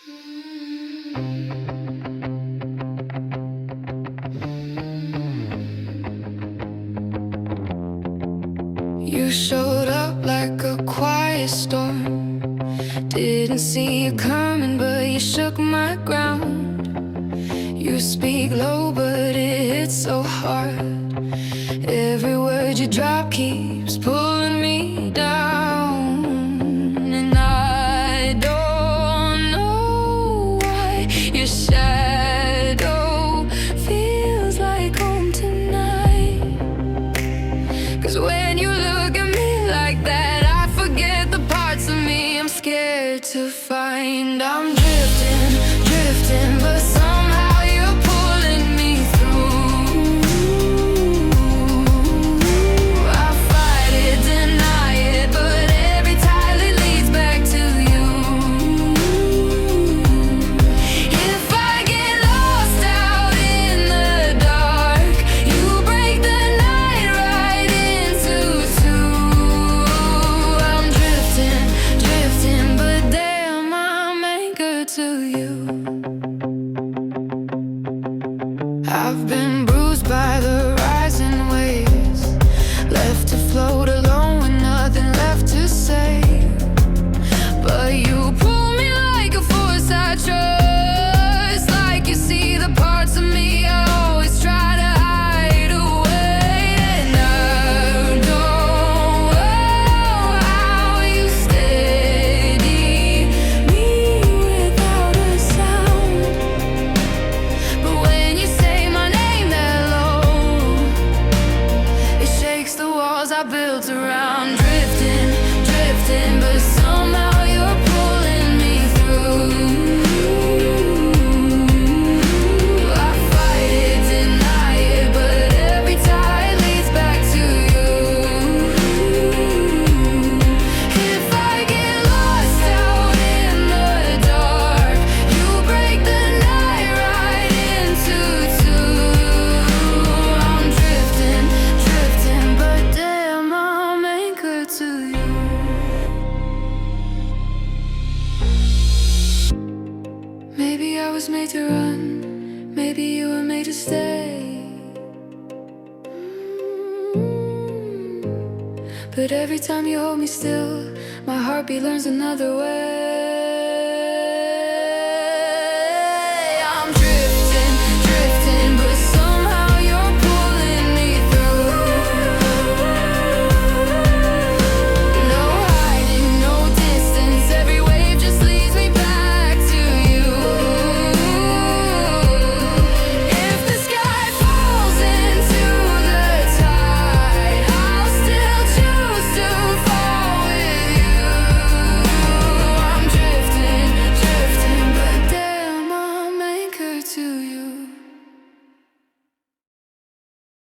You showed up like a quiet storm. Didn't see you coming, but you shook my ground. You speak low, but it hits so hard. Every word you drop keeps pulling me down. And I don't know why your shadow feels like home tonight. 'Cause when you look at me like that, I forget the parts of me I'm scared to find. I'm drifting, drifting, but somehow you're pulling me through. I fight it, deny it, but every tile it leads back to you. If I get lost out in the dark, you break the night right into two. I'm drifting, drifting, but damn, I'm anchored to you. I've been bruised by the rising waves, left to float alone with nothing left to say. But you pull me like a force I trust, like you see the parts of me I always try to hide away. And I don't know how you steady me without a sound. But when you say my name that low, it shakes the walls I built around. Drifting, drifting, but somehow you're pulling me through. I fight it, deny it, but every tide leads back to you. If I get lost out in the dark, you break the night right into two. I'm drifting, drifting, but damn, I'm anchored to you. Maybe I was made to run, maybe you were made to stay. But every time you hold me still, my heartbeat learns another way.